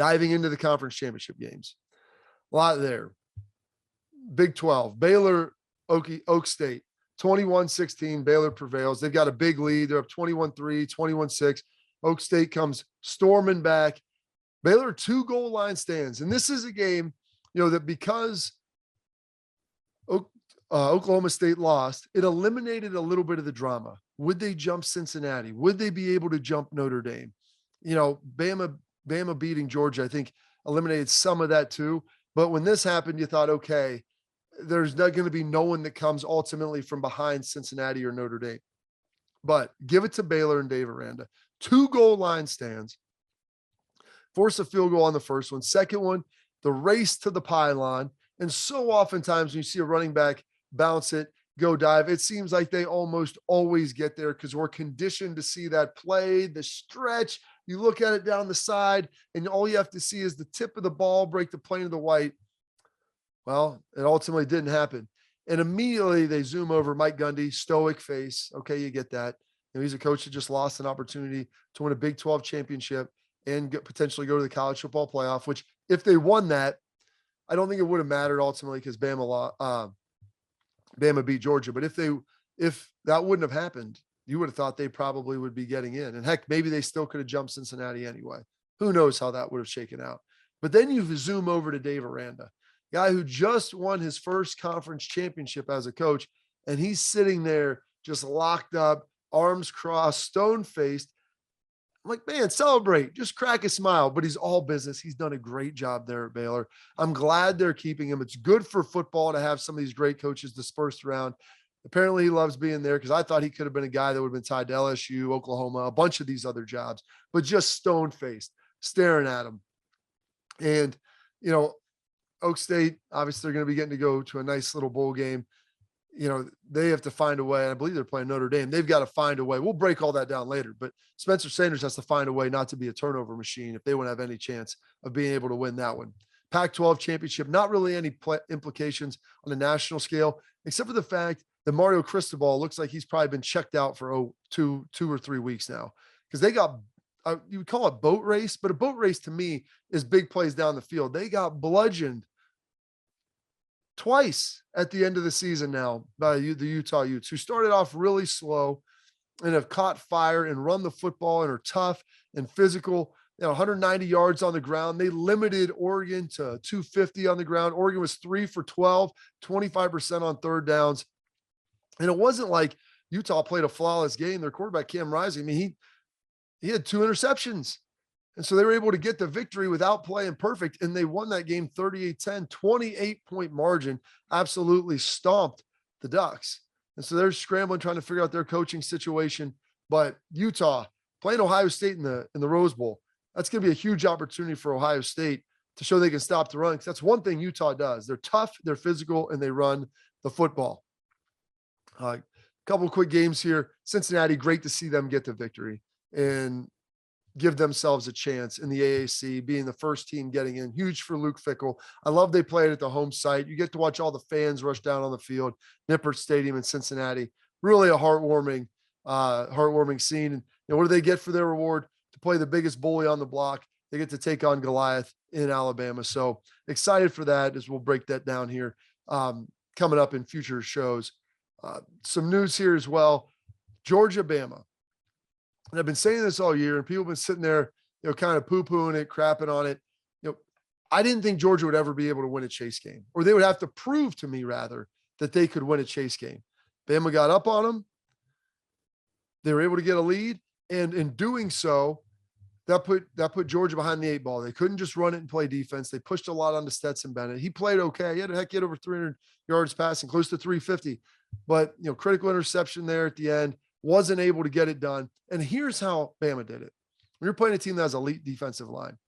diving into the conference championship games. A lot there. Big 12, Baylor, Oak State, 21-16. Baylor prevails. They've got a big lead. They're up 21-3, 21-6. Oak State comes storming back. Baylor 2 goal line stands. And this is a game, that because Oklahoma State lost, it eliminated a little bit of the drama. Would they jump Cincinnati? Would they be able to jump Notre Dame? Bama beating Georgia, I think, eliminated some of that too. But when this happened, you thought, okay, there's not going to be no one that comes ultimately from behind Cincinnati or Notre Dame. But give it to Baylor and Dave Aranda. 2 goal line stands. Force a field goal on the first one. Second one, the race to the pylon. And so oftentimes when you see a running back bounce it, go dive, it seems like they almost always get there because we're conditioned to see that play, the stretch. You look at it down the side, and all you have to see is the tip of the ball break the plane of the white. Well, it ultimately didn't happen. And immediately they zoom over Mike Gundy, stoic face. Okay, you get that. He's a coach that just lost an opportunity to win a Big 12 championship and potentially go to the college football playoff, which if they won that, I don't think it would have mattered ultimately because Bama beat Georgia. But if that wouldn't have happened, you would have thought they probably would be getting in. And heck, maybe they still could have jumped Cincinnati anyway. Who knows how that would have shaken out. But then you zoom over to Dave Aranda, guy who just won his first conference championship as a coach, and he's sitting there just locked up, arms crossed, stone-faced. I'm like, man, celebrate, just crack a smile, but he's all business. He's done a great job there at Baylor. I'm glad they're keeping him. It's good for football to have some of these great coaches dispersed around. Apparently he loves being there because I thought he could have been a guy that would have been tied to LSU, Oklahoma, a bunch of these other jobs, but just stone-faced, staring at him. And, Oak State, obviously they're going to be getting to go to a nice little bowl game. They have to find a way. I believe they're playing Notre Dame. They've got to find a way. We'll break all that down later, but Spencer Sanders has to find a way not to be a turnover machine if they want to have any chance of being able to win that one. Pac-12 championship, not really any implications on a national scale, except for the fact that Mario Cristobal looks like he's probably been checked out for two or 3 weeks now because they got you would call it boat race, but a boat race to me is big plays down the field. They got bludgeoned twice at the end of the season now by the Utah Utes, who started off really slow and have caught fire and run the football and are tough and physical. 190 yards on the ground. They limited Oregon to 250 on the ground. Oregon was 3 for 12, 25% on third downs. And it wasn't like Utah played a flawless game. Their quarterback, Cam Rising, he had 2 interceptions. And so they were able to get the victory without playing perfect, and they won that game 38-10, 28-point margin, absolutely stomped the Ducks. And so they're scrambling, trying to figure out their coaching situation. But Utah playing Ohio State in the Rose Bowl, that's going to be a huge opportunity for Ohio State to show they can stop the run, because that's one thing Utah does. They're tough, they're physical, and they run the football. A couple of quick games here. Cincinnati, great to see them get the victory and give themselves a chance in the AAC, being the first team getting in. Huge for Luke Fickell. I love they played at the home site. You get to watch all the fans rush down on the field. Nippert Stadium in Cincinnati. Really a heartwarming scene. And what do they get for their reward? To play the biggest bully on the block. They get to take on Goliath in Alabama. So excited for that as we'll break that down here coming up in future shows. Some news here as well. Georgia, Bama. And I've been saying this all year, and people have been sitting there, kind of poo-pooing it, crapping on it. I didn't think Georgia would ever be able to win a chase game, or they would have to prove to me, rather, that they could win a chase game. Bama got up on them. They were able to get a lead, and in doing so, that put Georgia behind the 8 ball. They couldn't just run it and play defense. They pushed a lot onto Stetson Bennett. He played okay. He had over 300 yards passing, close to 350. But, critical interception there at the end. Wasn't able to get it done. And here's how Bama did it. When you're playing a team that has elite defensive line,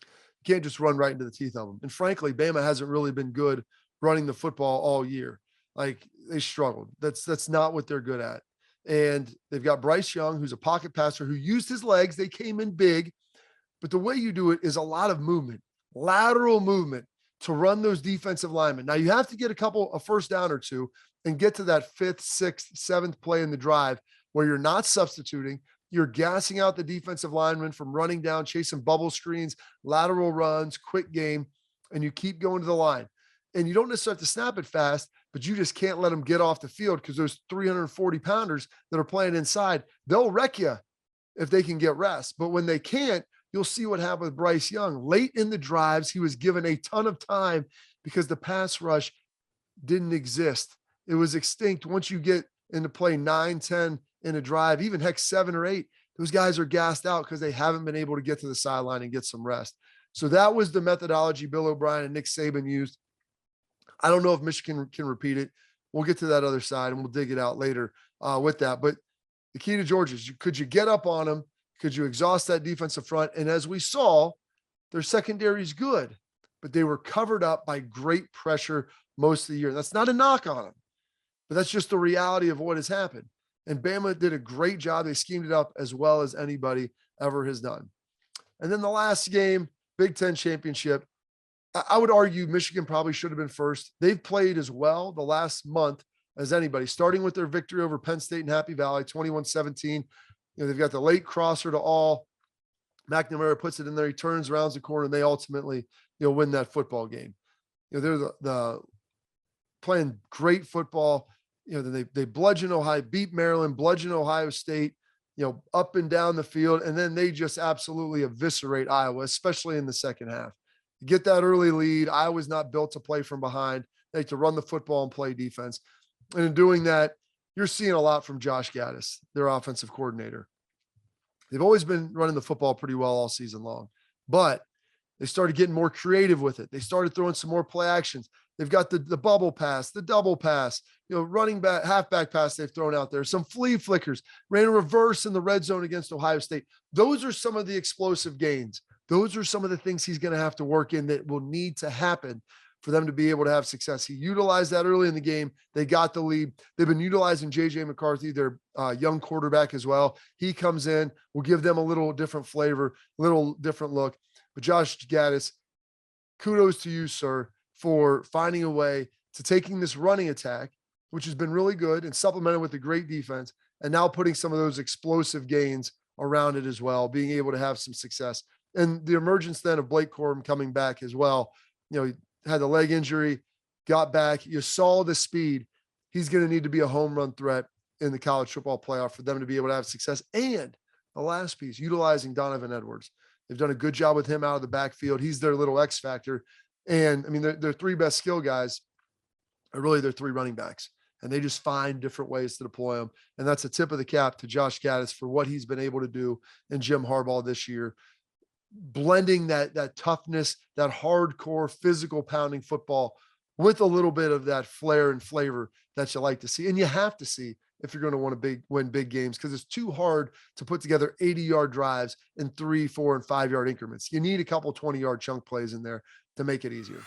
you can't just run right into the teeth of them. And frankly, Bama hasn't really been good running the football all year. Like, they struggled. That's not what they're good at. And they've got Bryce Young, who's a pocket passer who used his legs. They came in big. But the way you do it is a lot of movement, lateral movement to run those defensive linemen. Now, you have to get a first down or two and get to that 5th, 6th, 7th play in the drive where you're not substituting, You're gassing out the defensive linemen from running down, chasing bubble screens, lateral runs, quick game, and you keep going to the line. And you don't necessarily have to snap it fast, but you just can't let them get off the field because those 340 pounders that are playing inside, they'll wreck you if they can get rest. But when they can't, you'll see what happened with Bryce Young. Late in the drives, he was given a ton of time because the pass rush didn't exist. It was extinct. Once you get into play 9, 10 in a drive, even heck 7 or 8, those guys are gassed out because they haven't been able to get to the sideline and get some rest. So that was the methodology Bill O'Brien and Nick Saban used. I don't know if Michigan can repeat it. We'll get to that other side and we'll dig it out later with that. But the key to Georgia is could you get up on them? Could you exhaust that defensive front? And as we saw, their secondary is good, but they were covered up by great pressure most of the year. That's not a knock on them, but that's just the reality of what has happened. And Bama did a great job. They schemed it up as well as anybody ever has done. And then the last game, Big Ten championship, I would argue Michigan probably should have been first. They've played as well the last month as anybody, starting with their victory over Penn State and Happy Valley, 21-17. They've got the late crosser to all. McNamara puts it in there. He turns, rounds the corner, and they ultimately, win that football game. They're the playing great football. They bludgeon Ohio, beat Maryland, bludgeon Ohio State, up and down the field. And then they just absolutely eviscerate Iowa, especially in the second half. Get that early lead. Iowa's not built to play from behind. They have to run the football and play defense. And in doing that, you're seeing a lot from Josh Gaddis, their offensive coordinator. They've always been running the football pretty well all season long, but they started getting more creative with it. They started throwing some more play actions. They've got the bubble pass, the double pass, running back, halfback pass they've thrown out there, some flea flickers, ran a reverse in the red zone against Ohio State. Those are some of the explosive gains. Those are some of the things he's going to have to work in that will need to happen for them to be able to have success. He utilized that early in the game. They got the lead. They've been utilizing J.J. McCarthy, their young quarterback as well. He comes in, will give them a little different flavor, a little different look. But Josh Gaddis, kudos to you, sir, for finding a way to taking this running attack, which has been really good, and supplemented with a great defense, and now putting some of those explosive gains around it as well, being able to have some success. And the emergence then of Blake Corum coming back as well. He had the leg injury, got back. You saw the speed. He's going to need to be a home run threat in the college football playoff for them to be able to have success. And the last piece, utilizing Donovan Edwards. They've done a good job with him out of the backfield. He's their little X factor. And I mean, their 3 best skill guys are really their 3 running backs. And they just find different ways to deploy them. And that's a tip of the cap to Josh Gaddis for what he's been able to do and Jim Harbaugh this year, blending that toughness, that hardcore physical pounding football with a little bit of that flair and flavor that you like to see. And you have to see if you're going to want to win big games, because it's too hard to put together 80-yard drives in 3, 4, and 5-yard increments. You need a couple 20-yard chunk plays in there to make it easier.